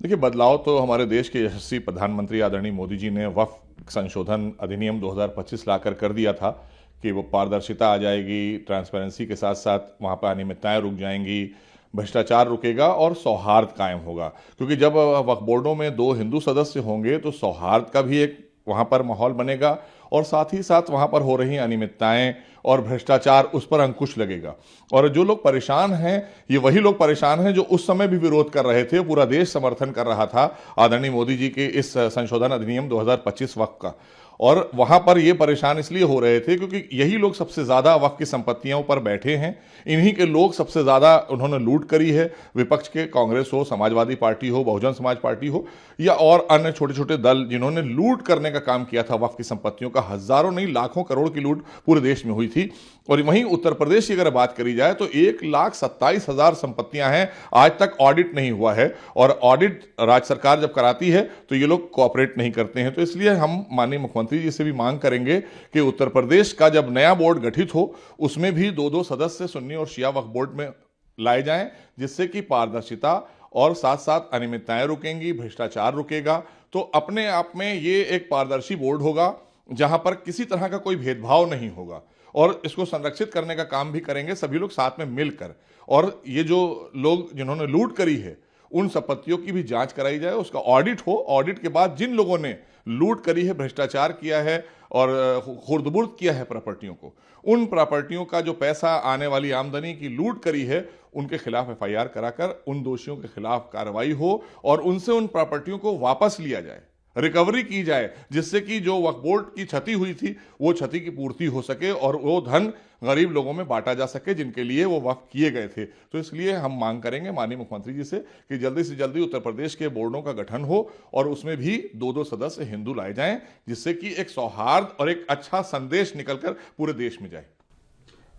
देखिए, बदलाव तो हमारे देश के यशस्वी प्रधानमंत्री आदरणीय मोदी जी ने वक्फ संशोधन अधिनियम 2025 लाकर कर दिया था कि वो पारदर्शिता आ जाएगी, ट्रांसपेरेंसी के साथ साथ वहाँ पर अनियमितताएं रुक जाएंगी, भ्रष्टाचार रुकेगा और सौहार्द कायम होगा। क्योंकि जब वक्फ बोर्डों में दो हिंदू सदस्य होंगे तो सौहार्द का भी एक वहाँ पर माहौल बनेगा और साथ ही साथ वहाँ पर हो रही अनियमितताएं और भ्रष्टाचार उस पर अंकुश लगेगा। और जो लोग परेशान हैं, ये वही लोग परेशान हैं जो उस समय भी विरोध कर रहे थे, पूरा देश समर्थन कर रहा था आदरणीय मोदी जी के इस संशोधन अधिनियम 2025 वक्फ का। और वहां पर ये परेशान इसलिए हो रहे थे क्योंकि यही लोग सबसे ज्यादा वक्फ की संपत्तियों पर बैठे हैं, इन्हीं के लोग सबसे ज्यादा उन्होंने लूट करी है। विपक्ष के कांग्रेस हो, समाजवादी पार्टी हो, बहुजन समाज पार्टी हो या और अन्य छोटे छोटे दल जिन्होंने लूट करने का काम किया था वक्फ की संपत्तियों का, हजारों नहीं लाखों करोड़ की लूट पूरे देश में हुई थी। और वहीं उत्तर प्रदेश की अगर बात करी जाए तो 1,27,000 संपत्तियां हैं, आज तक ऑडिट नहीं हुआ है। और ऑडिट राज्य सरकार जब कराती है तो ये लोग कोऑपरेट नहीं करते हैं। तो इसलिए हम माननीय मुख्यमंत्री जी से भी मांग करेंगे कि उत्तर प्रदेश का जब नया बोर्ड गठित हो उसमें भी दो दो सदस्य सुन्नी और शिया वक्फ बोर्ड में लाए जाएं, जिससे कि पारदर्शिता और साथ साथ अनियमितताएं रुकेंगी, भ्रष्टाचार रुकेगा। तो अपने आप में ये एक पारदर्शी बोर्ड होगा जहां पर किसी तरह का कोई भेदभाव नहीं होगा और इसको संरक्षित करने का काम भी करेंगे सभी लोग साथ में मिलकर। और ये जो लोग जिन्होंने लूट करी है उन संपत्तियों की भी जांच कराई जाए, उसका ऑडिट हो। ऑडिट के बाद जिन लोगों ने लूट करी है, भ्रष्टाचार किया है और खुर्द-बुर्द किया है प्रॉपर्टियों को, उन प्रॉपर्टियों का जो पैसा आने वाली आमदनी की लूट करी है, उनके खिलाफ एफआईआर कराकर उन दोषियों के खिलाफ कार्रवाई हो और उनसे उन प्रॉपर्टियों को वापस लिया जाए, रिकवरी की जाए, जिससे कि जो वक्फ बोर्ड की क्षति हुई थी वो क्षति की पूर्ति हो सके और वो धन गरीब लोगों में बांटा जा सके जिनके लिए वो वक्फ किए गए थे। तो इसलिए हम मांग करेंगे माननीय मुख्यमंत्री जी से कि जल्दी से जल्दी उत्तर प्रदेश के बोर्डों का गठन हो और उसमें भी दो दो सदस्य हिंदू लाए जाएं, जिससे कि एक सौहार्द और एक अच्छा संदेश निकलकर पूरे देश में जाए।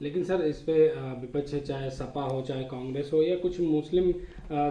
लेकिन सर, इस पे विपक्ष है, चाहे सपा हो चाहे कांग्रेस हो या कुछ मुस्लिम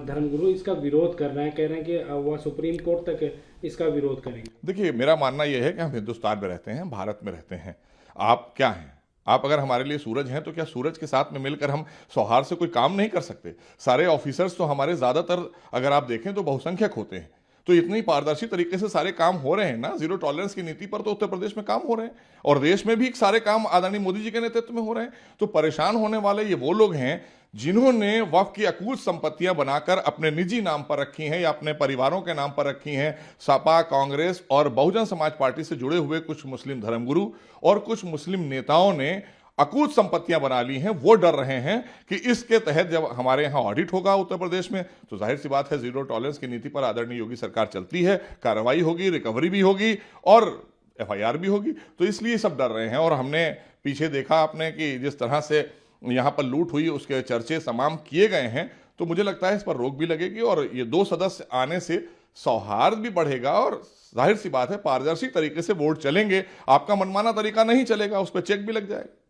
धर्मगुरु इसका विरोध कर रहे हैं, कह रहे हैं कि वह सुप्रीम कोर्ट तक इसका विरोध करेंगे। देखिए, मेरा मानना यह है कि हम हिंदुस्तान में रहते हैं, भारत में रहते हैं। आप क्या हैं? आप अगर हमारे लिए सूरज हैं तो क्या सूरज के साथ में मिलकर हम सौहार्द से कोई काम नहीं कर सकते? सारे ऑफिसर्स तो हमारे ज्यादातर अगर आप देखें तो बहुसंख्यक होते हैं। तो इतनी पारदर्शी तरीके से सारे काम हो रहे हैं ना, जीरो टॉलरेंस की नीति पर तो उत्तर प्रदेश में काम हो रहे हैं और देश में भी सारे काम आदरणीय मोदी जी के नेतृत्व में हो रहे हैं। तो परेशान होने वाले ये वो लोग हैं जिन्होंने वक्फ की अकूत संपत्तियां बनाकर अपने निजी नाम पर रखी हैं या अपने परिवारों के नाम पर रखी हैं। सपा, कांग्रेस और बहुजन समाज पार्टी से जुड़े हुए कुछ मुस्लिम धर्मगुरु और कुछ मुस्लिम नेताओं ने अकूत संपत्तियां बना ली हैं। वो डर रहे हैं कि इसके तहत जब हमारे यहां ऑडिट होगा उत्तर प्रदेश में तो जाहिर सी बात है जीरो टॉलरेंस की नीति पर आदरणीय योगी सरकार चलती है, कार्रवाई होगी, रिकवरी भी होगी और एफआईआर भी होगी। तो इसलिए सब डर रहे हैं। और हमने पीछे देखा आपने कि जिस तरह से यहां पर लूट हुई उसके चर्चे तमाम किए गए हैं। तो मुझे लगता है इस पर रोक भी लगेगी और ये दो सदस्य आने से सौहार्द भी बढ़ेगा और जाहिर सी बात है पारदर्शी तरीके से वोट चलेंगे। आपका मनमाना तरीका नहीं चलेगा, उस पर चेक भी लग जाएगा।